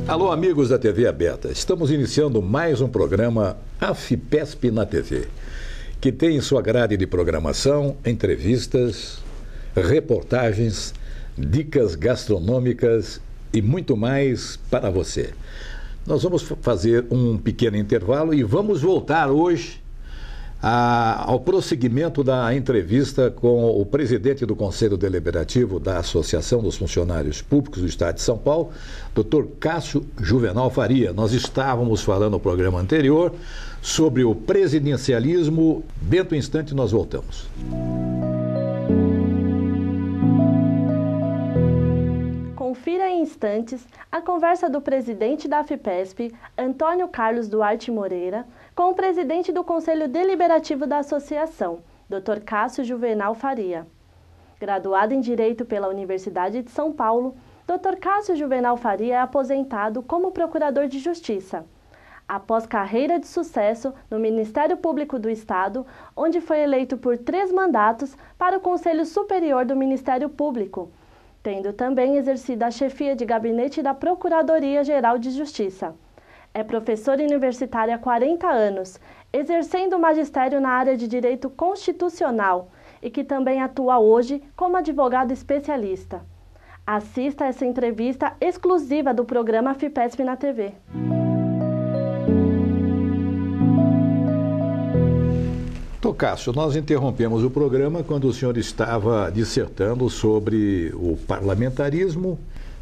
Alô, amigos da TV Aberta. Estamos iniciando mais um programa AFIPESP na TV, que tem em sua grade de programação entrevistas, reportagens, dicas gastronômicas e muito mais para você. Nós vamos fazer um pequeno intervalo e vamos voltar hoje ao prosseguimento da entrevista com o presidente do Conselho Deliberativo da Associação dos Funcionários Públicos do Estado de São Paulo, Dr. Cássio Juvenal Faria. Nós estávamos falando no programa anterior sobre o presidencialismo. Dentro de um instante nós voltamos. Confira em instantes a conversa do presidente da AFIPESP, Antônio Carlos Duarte Moreira, com o presidente do Conselho Deliberativo da Associação, Dr. Cássio Juvenal Faria. Graduado em Direito pela Universidade de São Paulo, Dr. Cássio Juvenal Faria é aposentado como Procurador de Justiça. Após carreira de sucesso no Ministério Público do Estado, onde foi eleito por 3 mandatos para o Conselho Superior do Ministério Público, tendo também exercido a chefia de gabinete da Procuradoria-Geral de Justiça. É professor universitário há 40 anos, exercendo o magistério na área de Direito Constitucional e que também atua hoje como advogado especialista. Assista a essa entrevista exclusiva do programa AFIPESP na TV. Cássio, nós interrompemos o programa quando o senhor estava dissertando sobre o parlamentarismo.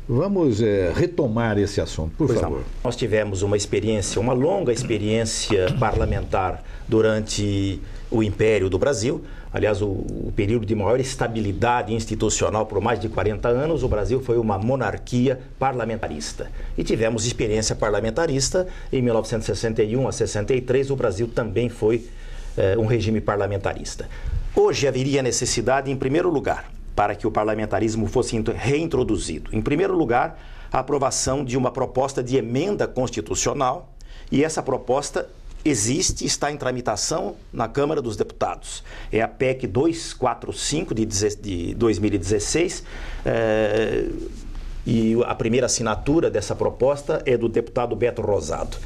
Vamos retomar esse assunto, por favor. Nós tivemos uma longa experiência parlamentar durante o Império do Brasil. Aliás, o período de maior estabilidade institucional por mais de 40 anos, o Brasil foi uma monarquia parlamentarista. E tivemos experiência parlamentarista em 1961 a 63, o Brasil também foi um regime parlamentarista. Hoje haveria necessidade, em primeiro lugar, para que o parlamentarismo fosse reintroduzido. Em primeiro lugar, a aprovação de uma proposta de emenda constitucional, e essa proposta está em tramitação na Câmara dos Deputados. É a PEC 245 de 2016, e a primeira assinatura dessa proposta é do deputado Beto Rosado.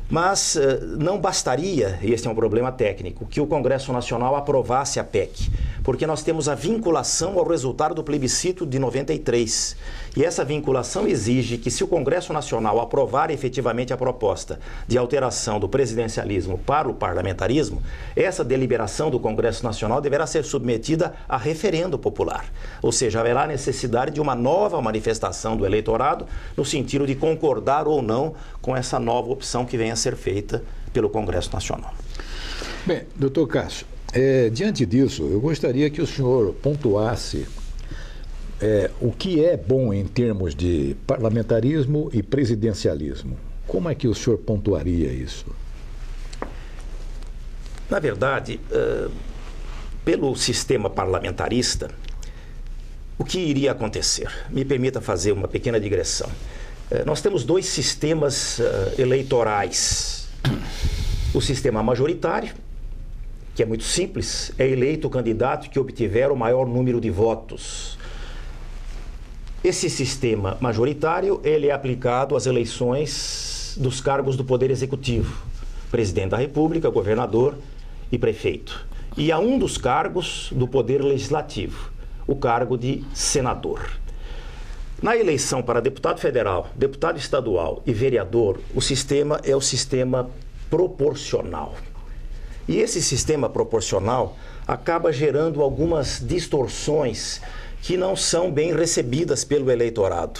Mas não bastaria, e esse é um problema técnico, que o Congresso Nacional aprovasse a PEC, porque nós temos a vinculação ao resultado do plebiscito de 93. E essa vinculação exige que, se o Congresso Nacional aprovar efetivamente a proposta de alteração do presidencialismo para o parlamentarismo, essa deliberação do Congresso Nacional deverá ser submetida a referendo popular. Ou seja, haverá necessidade de uma nova manifestação do eleitorado no sentido de concordar ou não com essa nova opção que venha a ser feita pelo Congresso Nacional. Bem, doutor Cássio, diante disso, eu gostaria que o senhor pontuasse o que é bom em termos de parlamentarismo e presidencialismo. Como é que o senhor pontuaria isso? Na verdade, pelo sistema parlamentarista, o que iria acontecer? Me permita fazer uma pequena digressão. Nós temos 2 sistemas eleitorais. O sistema majoritário, que é muito simples, é eleito o candidato que obtiver o maior número de votos. Esse sistema majoritário, ele é aplicado às eleições dos cargos do Poder Executivo, presidente da República, governador e prefeito. E a um dos cargos do Poder Legislativo, o cargo de senador. Na eleição para deputado federal, deputado estadual e vereador, o sistema é o sistema proporcional. E esse sistema proporcional acaba gerando algumas distorções que não são bem recebidas pelo eleitorado.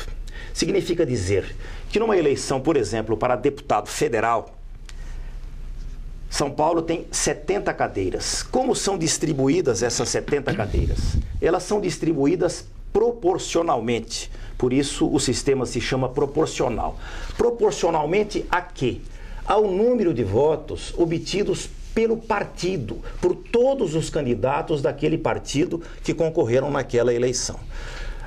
Significa dizer que numa eleição, por exemplo, para deputado federal, São Paulo tem 70 cadeiras. Como são distribuídas essas 70 cadeiras? Elas são distribuídas proporcionalmente. Por isso o sistema se chama proporcional. Proporcionalmente a quê? Ao número de votos obtidos pelo partido, por todos os candidatos daquele partido que concorreram naquela eleição.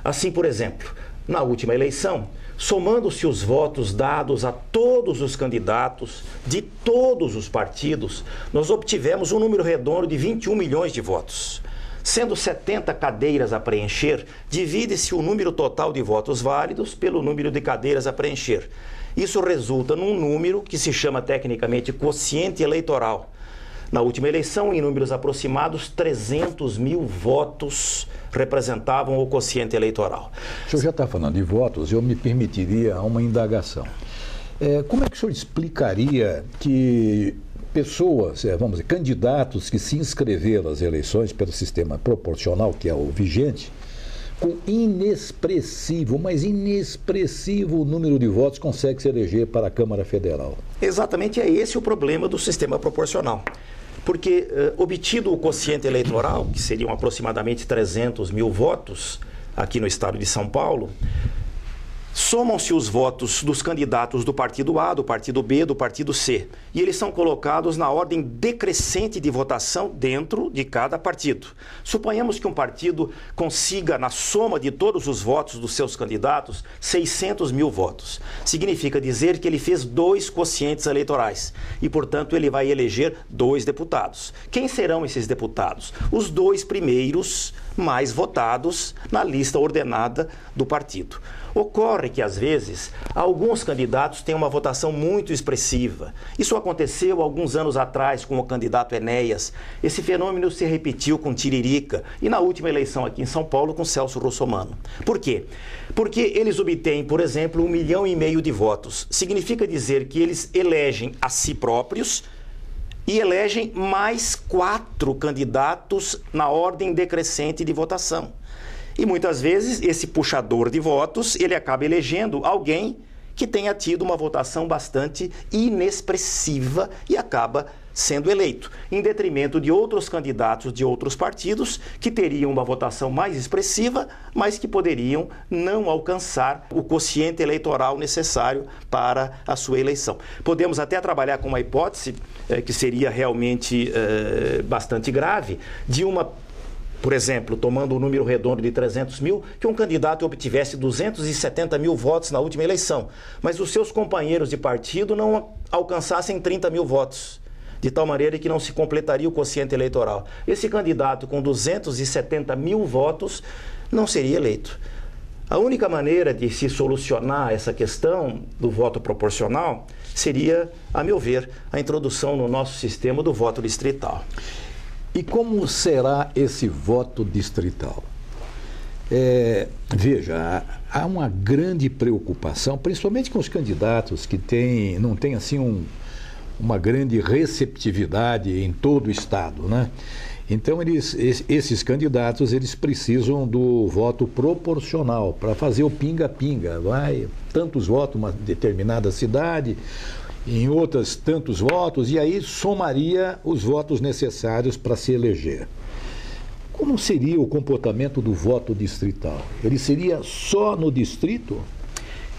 Assim, por exemplo, na última eleição, somando-se os votos dados a todos os candidatos de todos os partidos, nós obtivemos um número redondo de 21 milhões de votos. Sendo 70 cadeiras a preencher, divide-se o número total de votos válidos pelo número de cadeiras a preencher. Isso resulta num número que se chama tecnicamente quociente eleitoral. Na última eleição, em números aproximados, 300 mil votos representavam o quociente eleitoral. O senhor já está falando de votos, eu me permitiria uma indagação. Como é que o senhor explicaria que pessoas, vamos dizer, candidatos que se inscreveram às eleições pelo sistema proporcional, que é o vigente, com inexpressivo número de votos, consegue se eleger para a Câmara Federal? Exatamente, é esse o problema do sistema proporcional. Porque, obtido o quociente eleitoral, que seriam aproximadamente 300 mil votos aqui no estado de São Paulo, somam-se os votos dos candidatos do partido A, do partido B, do partido C. E eles são colocados na ordem decrescente de votação dentro de cada partido. Suponhamos que um partido consiga, na soma de todos os votos dos seus candidatos, 600 mil votos. Significa dizer que ele fez 2 quocientes eleitorais e, portanto, ele vai eleger 2 deputados. Quem serão esses deputados? Os 2 primeiros mais votados na lista ordenada do partido. Ocorre que, às vezes, alguns candidatos têm uma votação muito expressiva. Isso aconteceu alguns anos atrás com o candidato Enéas. Esse fenômeno se repetiu com Tiririca e na última eleição aqui em São Paulo com Celso Russomano. Por quê? Porque eles obtêm, por exemplo, 1,5 milhão de votos. Significa dizer que eles elegem a si próprios e elegem mais 4 candidatos na ordem decrescente de votação. E muitas vezes esse puxador de votos, ele acaba elegendo alguém que tenha tido uma votação bastante inexpressiva e acaba sendo eleito, em detrimento de outros candidatos de outros partidos que teriam uma votação mais expressiva, mas que poderiam não alcançar o quociente eleitoral necessário para a sua eleição. Podemos até trabalhar com uma hipótese que seria realmente bastante grave, de uma, por exemplo, tomando um número redondo de 300 mil, que um candidato obtivesse 270 mil votos na última eleição, mas os seus companheiros de partido não alcançassem 30 mil votos, de tal maneira que não se completaria o quociente eleitoral. Esse candidato com 270 mil votos não seria eleito. A única maneira de se solucionar essa questão do voto proporcional seria, a meu ver, a introdução no nosso sistema do voto distrital. E como será esse voto distrital? Veja, há uma grande preocupação, principalmente com os candidatos que não têm assim uma grande receptividade em todo o estado, né? Então, esses candidatos, eles precisam do voto proporcional para fazer o pinga-pinga. Vai tantos votos numa determinada cidade, em outras tantos votos, e aí somaria os votos necessários para se eleger. Como seria o comportamento do voto distrital? Ele seria só no distrito?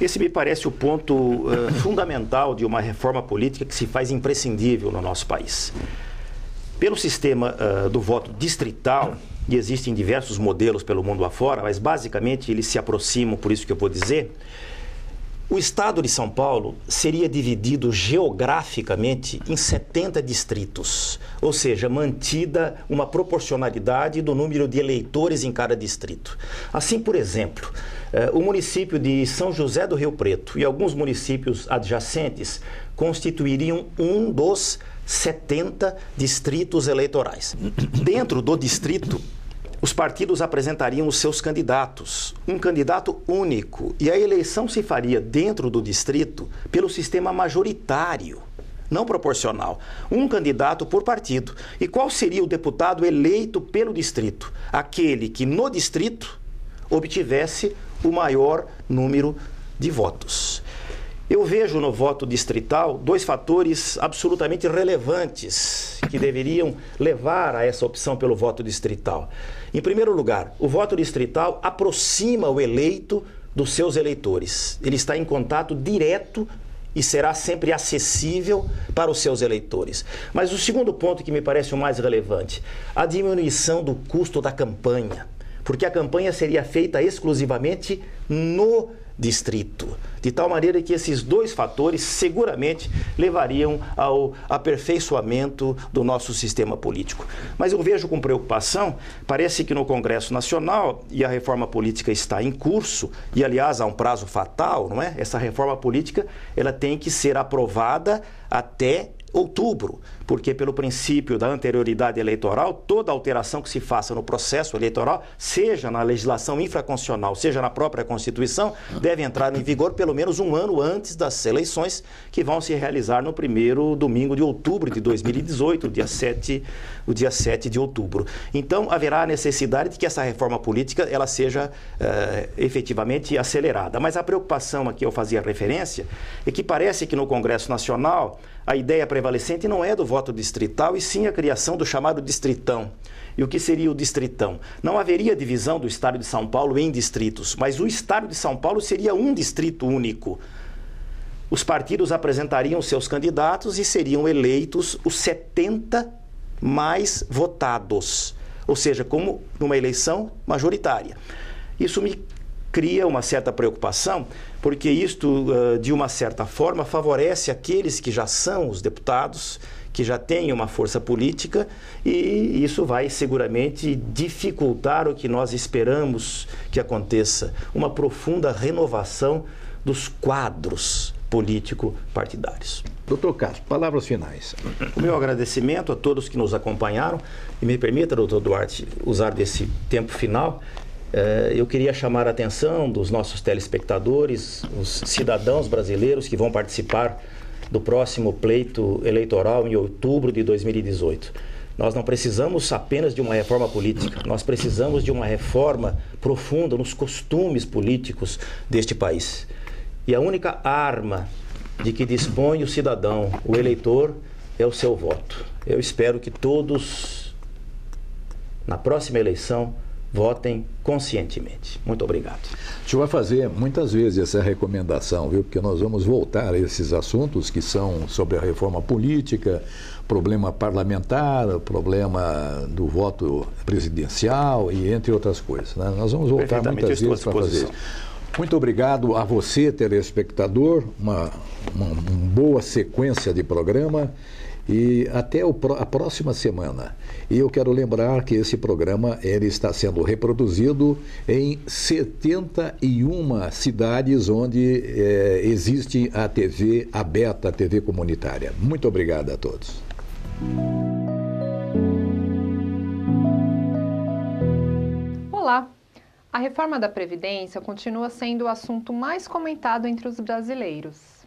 Esse me parece o ponto fundamental de uma reforma política que se faz imprescindível no nosso país. Pelo sistema do voto distrital, e existem diversos modelos pelo mundo afora, mas basicamente eles se aproximam, por isso que eu vou dizer, o estado de São Paulo seria dividido geograficamente em 70 distritos, ou seja, mantida uma proporcionalidade do número de eleitores em cada distrito. Assim, por exemplo, o município de São José do Rio Preto e alguns municípios adjacentes constituiriam um dos 70 distritos eleitorais. Dentro do distrito, os partidos apresentariam os seus candidatos, um candidato único, e a eleição se faria dentro do distrito pelo sistema majoritário, não proporcional, um candidato por partido. E qual seria o deputado eleito pelo distrito? Aquele que no distrito obtivesse o maior número de votos. Eu vejo no voto distrital 2 fatores absolutamente relevantes que deveriam levar a essa opção pelo voto distrital. Em primeiro lugar, o voto distrital aproxima o eleito dos seus eleitores. Ele está em contato direto e será sempre acessível para os seus eleitores. Mas o segundo ponto que me parece o mais relevante, a diminuição do custo da campanha, porque a campanha seria feita exclusivamente no distrito. De tal maneira que esses dois fatores seguramente levariam ao aperfeiçoamento do nosso sistema político. Mas eu vejo com preocupação, parece que no Congresso Nacional, e a reforma política está em curso, e aliás há um prazo fatal, não é? Essa reforma política ela tem que ser aprovada até outubro, porque pelo princípio da anterioridade eleitoral, toda alteração que se faça no processo eleitoral, seja na legislação infraconstitucional, seja na própria Constituição, deve entrar em vigor pelo menos um ano antes das eleições que vão se realizar no primeiro domingo de outubro de 2018, o dia 7 de outubro. Então, haverá a necessidade de que essa reforma política ela seja efetivamente acelerada. Mas a preocupação a que eu fazia referência é que parece que no Congresso Nacional a ideia prevalecente não é do voto distrital, e sim a criação do chamado distritão. E o que seria o distritão? Não haveria divisão do Estado de São Paulo em distritos, mas o Estado de São Paulo seria um distrito único. Os partidos apresentariam seus candidatos e seriam eleitos os 70 mais votados, ou seja, como numa eleição majoritária. Isso me cria uma certa preocupação, porque isto, de uma certa forma, favorece aqueles que já são os deputados, que já têm uma força política, e isso vai seguramente dificultar o que nós esperamos que aconteça, uma profunda renovação dos quadros político-partidários. Doutor Castro, palavras finais. O meu agradecimento a todos que nos acompanharam, e me permita, doutor Duarte, usar desse tempo final. Eu queria chamar a atenção dos nossos telespectadores, os cidadãos brasileiros que vão participar do próximo pleito eleitoral em outubro de 2018. Nós não precisamos apenas de uma reforma política, nós precisamos de uma reforma profunda nos costumes políticos deste país. E a única arma de que dispõe o cidadão, o eleitor, é o seu voto. Eu espero que todos, na próxima eleição, votem conscientemente. Muito obrigado. A gente vai fazer muitas vezes essa recomendação, viu? Porque nós vamos voltar a esses assuntos que são sobre a reforma política, problema parlamentar, problema do voto presidencial e entre outras coisas, né? Nós vamos voltar muitas vezes para fazer isso. Muito obrigado a você, telespectador, uma boa sequência de programa. E até a próxima semana. E eu quero lembrar que esse programa ele está sendo reproduzido em 71 cidades onde existe a TV aberta, a TV comunitária. Muito obrigado a todos. Olá! A reforma da Previdência continua sendo o assunto mais comentado entre os brasileiros.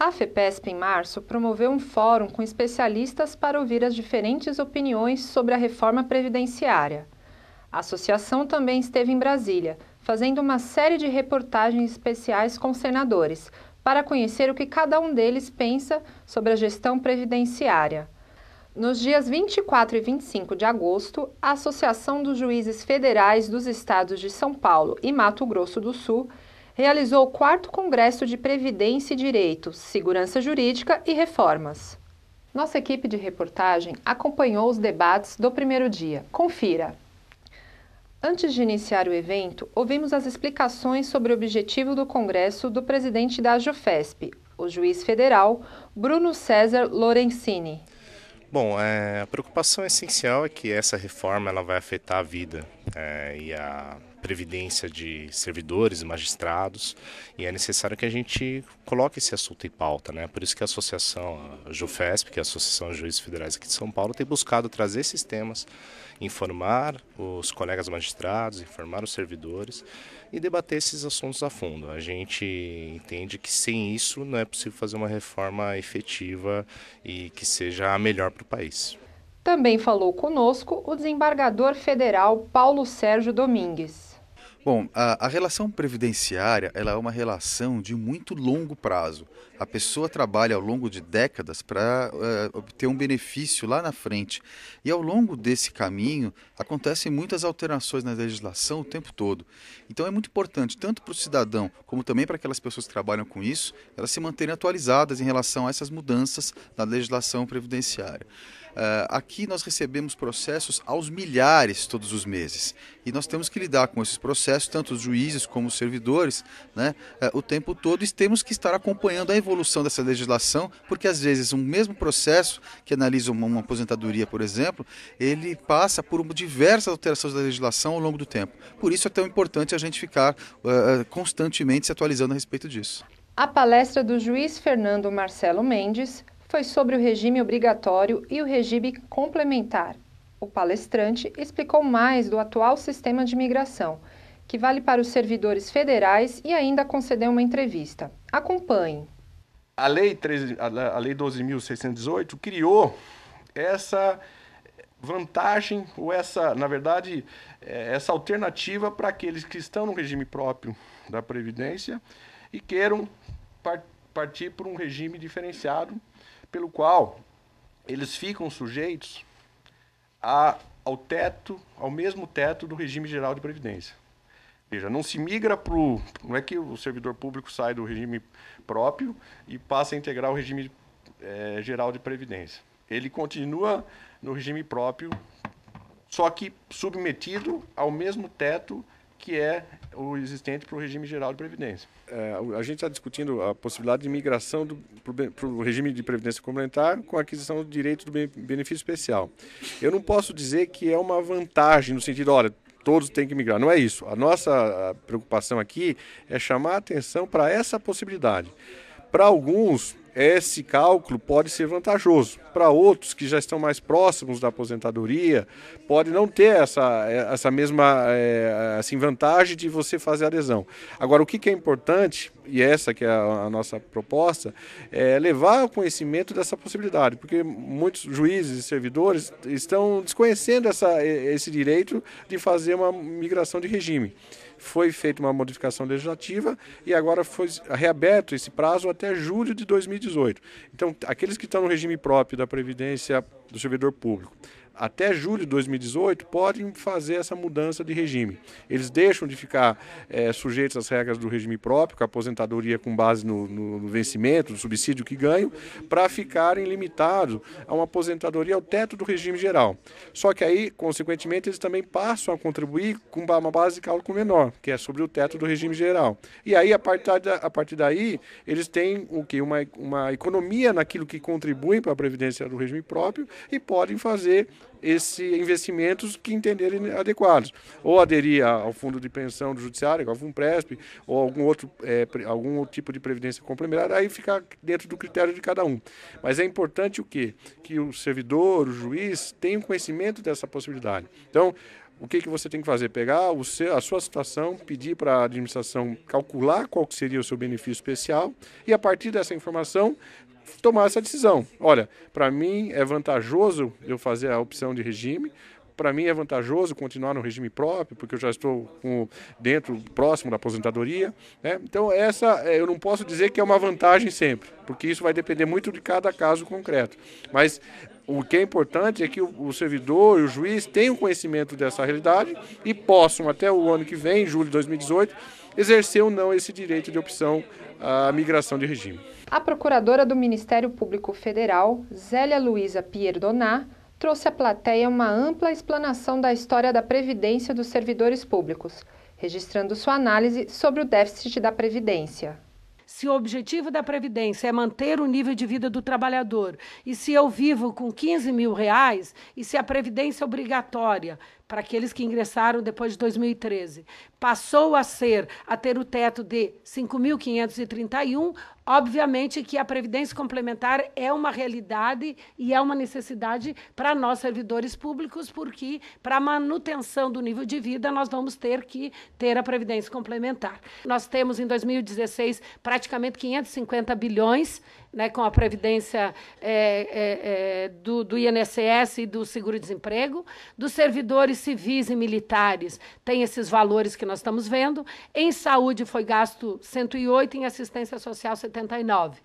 A FEPESP, em março, promoveu um fórum com especialistas para ouvir as diferentes opiniões sobre a reforma previdenciária. A associação também esteve em Brasília, fazendo uma série de reportagens especiais com senadores, para conhecer o que cada um deles pensa sobre a gestão previdenciária. Nos dias 24 e 25 de agosto, a Associação dos Juízes Federais dos Estados de São Paulo e Mato Grosso do Sul realizou o 4º Congresso de Previdência e Direito, Segurança Jurídica e Reformas. Nossa equipe de reportagem acompanhou os debates do primeiro dia. Confira! Antes de iniciar o evento, ouvimos as explicações sobre o objetivo do Congresso do presidente da AJUFESP, o juiz federal Bruno César Lorenzini. Bom, a preocupação essencial é que essa reforma ela vai afetar a vida e a previdência de servidores e magistrados, e é necessário que a gente coloque esse assunto em pauta, né? Por isso que a associação, a JUFESP, que é a Associação de Juízes Federais aqui de São Paulo, tem buscado trazer esses temas, informar os colegas magistrados, informar os servidores e debater esses assuntos a fundo. A gente entende que sem isso não é possível fazer uma reforma efetiva e que seja a melhor para o país. Também falou conosco o desembargador federal Paulo Sérgio Domingues. Bom, a relação previdenciária ela é uma relação de muito longo prazo. A pessoa trabalha ao longo de décadas para obter um benefício lá na frente. E ao longo desse caminho acontecem muitas alterações na legislação o tempo todo. Então é muito importante, tanto para o cidadão como também para aquelas pessoas que trabalham com isso, elas se manterem atualizadas em relação a essas mudanças na legislação previdenciária. Aqui nós recebemos processos aos milhares todos os meses e nós temos que lidar com esses processos, tanto os juízes como os servidores, né, o tempo todo, e temos que estar acompanhando a evolução dessa legislação, porque às vezes um mesmo processo que analisa uma aposentadoria, por exemplo, ele passa por diversas alterações da legislação ao longo do tempo. Por isso é tão importante a gente ficar constantemente se atualizando a respeito disso. A palestra do juiz Fernando Marcelo Mendes foi sobre o regime obrigatório e o regime complementar. O palestrante explicou mais do atual sistema de imigração, que vale para os servidores federais, e ainda concedeu uma entrevista. Acompanhe. A Lei 12.618 criou essa vantagem, ou essa alternativa para aqueles que estão no regime próprio da Previdência e queiram partir por um regime diferenciado, pelo qual eles ficam sujeitos ao mesmo teto do regime geral de Previdência. Veja, não se migra não é que o servidor público sai do regime próprio e passa a integrar o regime geral de Previdência. Ele continua no regime próprio, só que submetido ao mesmo teto que é o existente para o regime geral de Previdência. A gente está discutindo a possibilidade de migração para o regime de Previdência Complementar com a aquisição do direito do benefício especial. Eu não posso dizer que é uma vantagem no sentido, olha, todos têm que migrar. Não é isso. A nossa preocupação aqui é chamar a atenção para essa possibilidade. Para alguns, esse cálculo pode ser vantajoso. Para outros que já estão mais próximos da aposentadoria, pode não ter essa mesma vantagem de você fazer a adesão. Agora, o que é importante, e essa que é a nossa proposta, é levar ao conhecimento dessa possibilidade, porque muitos juízes e servidores estão desconhecendo esse direito de fazer uma migração de regime. Foi feita uma modificação legislativa e agora foi reaberto esse prazo até julho de 2018. Então, aqueles que estão no regime próprio da Previdência do servidor público, até julho de 2018, podem fazer essa mudança de regime. Eles deixam de ficar sujeitos às regras do regime próprio, com a aposentadoria com base no vencimento, do subsídio que ganham, para ficarem limitados a uma aposentadoria ao teto do regime geral. Só que aí, consequentemente, eles também passam a contribuir com uma base de cálculo menor, que é sobre o teto do regime geral. E aí, a partir daí, eles têm o quê? Uma economia naquilo que contribuem para a previdência do regime próprio e podem fazer esses investimentos que entenderem adequados. Ou aderir ao fundo de pensão do judiciário, ao FUNPRESP, ou algum tipo de previdência complementar, aí fica dentro do critério de cada um. Mas é importante o quê? Que o servidor, o juiz, tenha conhecimento dessa possibilidade. Então, o que você tem que fazer? Pegar a sua situação, pedir para a administração calcular qual seria o seu benefício especial e, a partir dessa informação, tomar essa decisão. Olha, para mim é vantajoso eu fazer a opção de regime, para mim é vantajoso continuar no regime próprio, porque eu já estou próximo da aposentadoria, né? Então, eu não posso dizer que é uma vantagem sempre, porque isso vai depender muito de cada caso concreto. Mas o que é importante é que o servidor e o juiz tenham conhecimento dessa realidade e possam, até o ano que vem, julho de 2018, exercer ou não esse direito de opção à migração de regime. A procuradora do Ministério Público Federal, Zélia Luiza Pierdoná, trouxe à plateia uma ampla explanação da história da Previdência dos servidores públicos, registrando sua análise sobre o déficit da Previdência. Se o objetivo da Previdência é manter o nível de vida do trabalhador, e se eu vivo com R$15 mil, e se a Previdência obrigatória para aqueles que ingressaram depois de 2013 passou a ter o teto de 5.531, obviamente que a Previdência Complementar é uma realidade e é uma necessidade para nós, servidores públicos, porque para a manutenção do nível de vida nós vamos ter que ter a Previdência Complementar. Nós temos, em 2016, praticamente 550 bilhões, né, com a Previdência do INSS e do Seguro-Desemprego. Dos servidores civis e militares, tem esses valores que nós estamos vendo. Em saúde foi gasto 108, em assistência social 79.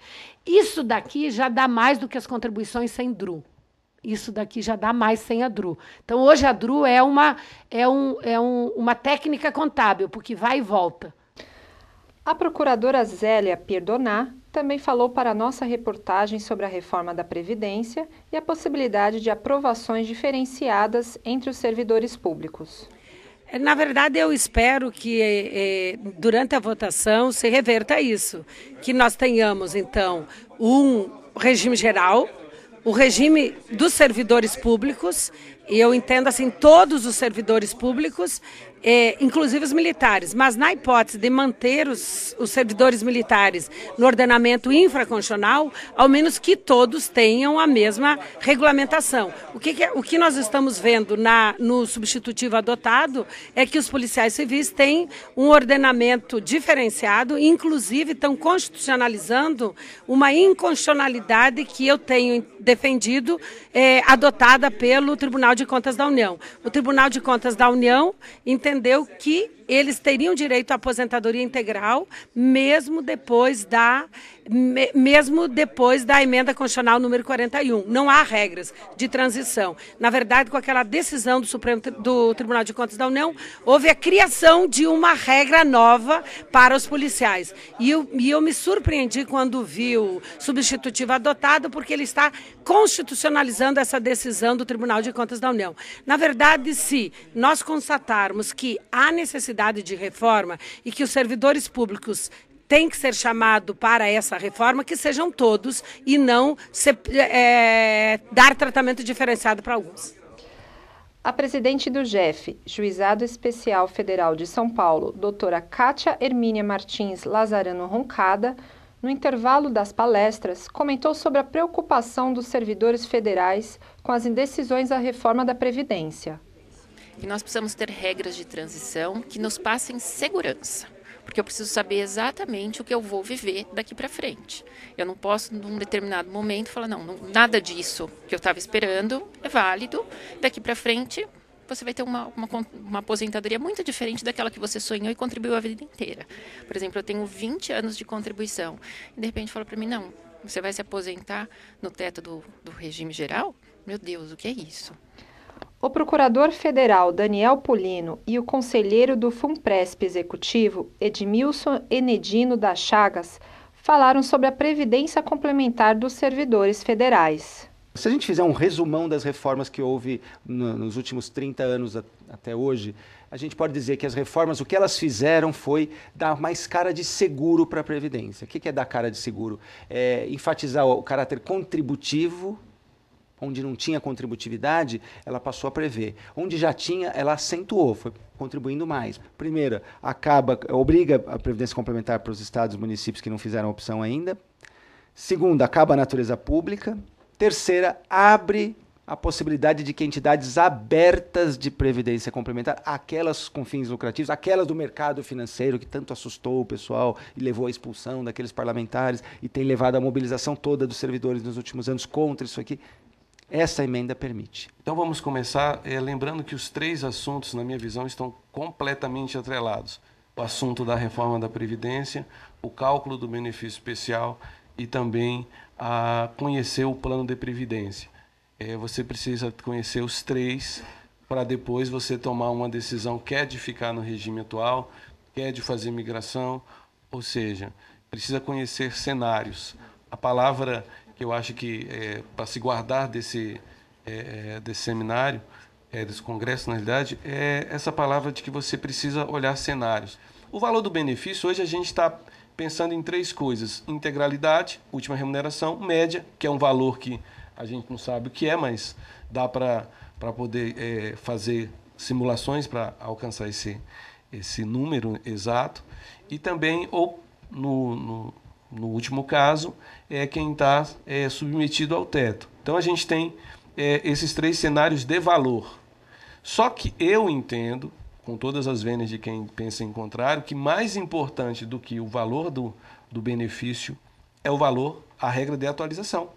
Isso daqui já dá mais do que as contribuições sem DRU. Isso daqui já dá mais sem a DRU. Então, hoje a DRU é uma técnica contábil, porque vai e volta. A procuradora Zélia Pierdonat também falou para a nossa reportagem sobre a reforma da Previdência e a possibilidade de aprovações diferenciadas entre os servidores públicos. Na verdade, eu espero que durante a votação se reverta isso, que nós tenhamos, então, um regime geral, o regime dos servidores públicos, e eu entendo assim todos os servidores públicos, inclusive os militares, mas na hipótese de manter os servidores militares no ordenamento infraconstitucional, ao menos que todos tenham a mesma regulamentação. O que nós estamos vendo no substitutivo adotado é que os policiais civis têm um ordenamento diferenciado, inclusive estão constitucionalizando uma inconstitucionalidade que eu tenho defendido, adotada pelo Tribunal de Contas da União. O Tribunal de Contas da União entendeu que eles teriam direito à aposentadoria integral mesmo depois da emenda constitucional número 41. Não há regras de transição. Na verdade, com aquela decisão do Tribunal de Contas da União, houve a criação de uma regra nova para os policiais. E eu me surpreendi quando vi o substitutivo adotado, porque ele está constitucionalizando essa decisão do Tribunal de Contas da União. Na verdade, se nós constatarmos que há necessidade de reforma e que os servidores públicos têm que ser chamados para essa reforma, que sejam todos e não dar tratamento diferenciado para alguns. A presidente do JEF, Juizado Especial Federal de São Paulo, doutora Kátia Hermínia Martins Lazarano Roncada, no intervalo das palestras, comentou sobre a preocupação dos servidores federais com as indecisões da reforma da Previdência. E nós precisamos ter regras de transição que nos passem segurança, porque eu preciso saber exatamente o que eu vou viver daqui para frente. Eu não posso, num determinado momento, falar, não, nada disso que eu estava esperando é válido, daqui para frente você vai ter uma aposentadoria muito diferente daquela que você sonhou e contribuiu a vida inteira. Por exemplo, eu tenho 20 anos de contribuição, e de repente fala para mim, não, você vai se aposentar no teto do regime geral? Meu Deus, o que é isso? O procurador federal Daniel Polino e o conselheiro do FUNPRESP executivo, Edmilson Enedino das Chagas, falaram sobre a previdência complementar dos servidores federais. Se a gente fizer um resumão das reformas que houve nos últimos 30 anos até hoje, a gente pode dizer que as reformas, o que elas fizeram foi dar mais cara de seguro para a Previdência. O que é dar cara de seguro? É enfatizar o caráter contributivo. Onde não tinha contributividade, ela passou a prever. Onde já tinha, ela acentuou, foi contribuindo mais. Primeira, obriga a Previdência Complementar para os estados e municípios que não fizeram a opção ainda. Segunda, acaba a natureza pública. Terceira, abre a possibilidade de que entidades abertas de Previdência Complementar, aquelas com fins lucrativos, aquelas do mercado financeiro que tanto assustou o pessoal e levou à expulsão daqueles parlamentares e tem levado à mobilização toda dos servidores nos últimos anos contra isso aqui, essa emenda permite. Então vamos começar lembrando que os três assuntos, na minha visão, estão completamente atrelados. O assunto da reforma da Previdência, o cálculo do benefício especial e também a conhecer o plano de previdência. Você precisa conhecer os três para depois você tomar uma decisão, quer de ficar no regime atual, quer de fazer migração, ou seja, precisa conhecer cenários. A palavra que eu acho que para se guardar desse seminário, desse congresso, na realidade, é essa palavra de que você precisa olhar cenários. O valor do benefício, hoje a gente está pensando em três coisas: integralidade, última remuneração, média, que é um valor que a gente não sabe o que é, mas dá para poder fazer simulações para alcançar esse número exato, e também, ou no último caso, quem está submetido ao teto. Então a gente tem esses três cenários de valor. Só que eu entendo, com todas as vênias de quem pensa em contrário, que mais importante do que o valor do benefício é o valor, a regra de atualização.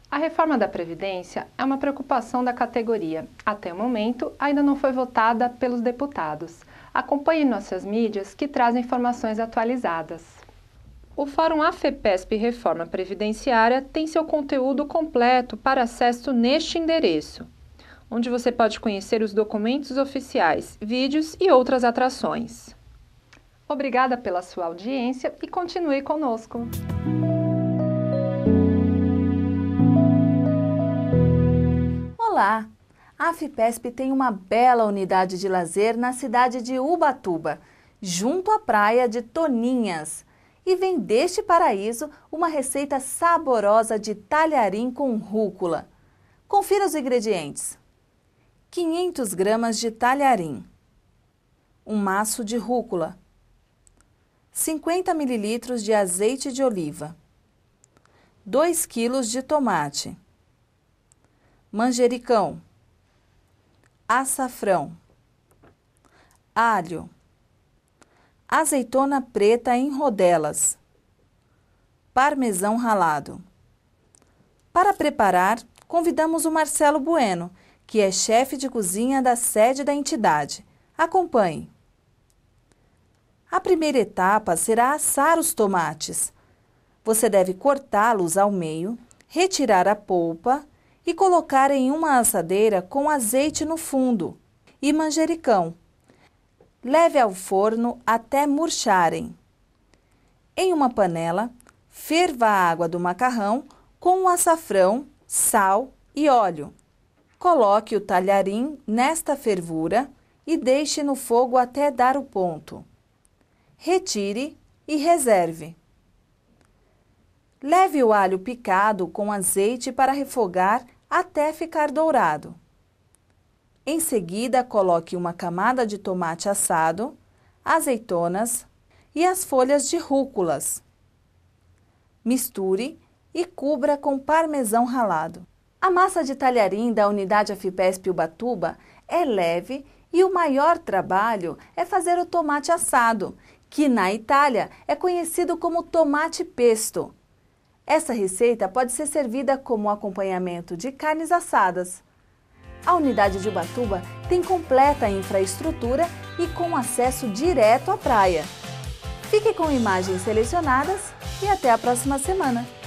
A reforma da Previdência é uma preocupação da categoria. Até o momento, ainda não foi votada pelos deputados. Acompanhe nossas mídias que trazem informações atualizadas. O Fórum AFPESP Reforma Previdenciária tem seu conteúdo completo para acesso neste endereço, onde você pode conhecer os documentos oficiais, vídeos e outras atrações. Obrigada pela sua audiência e continue conosco. Olá! A Afipesp tem uma bela unidade de lazer na cidade de Ubatuba, junto à praia de Toninhas. E vem deste paraíso uma receita saborosa de talharim com rúcula. Confira os ingredientes. 500 gramas de talharim, um maço de rúcula, 50 ml de azeite de oliva, 2 kg de tomate, manjericão, açafrão, alho, azeitona preta em rodelas, parmesão ralado. Para preparar, convidamos o Marcelo Bueno, que é chefe de cozinha da sede da entidade. Acompanhe. A primeira etapa será assar os tomates. Você deve cortá-los ao meio, retirar a polpa e colocar em uma assadeira com azeite no fundo e manjericão. Leve ao forno até murcharem. Em uma panela, ferva a água do macarrão com o açafrão, sal e óleo. Coloque o talharim nesta fervura e deixe no fogo até dar o ponto. Retire e reserve. Leve o alho picado com azeite para refogar até ficar dourado. Em seguida, coloque uma camada de tomate assado, azeitonas e as folhas de rúculas. Misture e cubra com parmesão ralado. A massa de talharim da unidade Afipesp Ubatuba é leve e o maior trabalho é fazer o tomate assado, que na Itália é conhecido como tomate pesto. Essa receita pode ser servida como acompanhamento de carnes assadas. A unidade de Ubatuba tem completa infraestrutura e com acesso direto à praia. Fique com imagens selecionadas e até a próxima semana!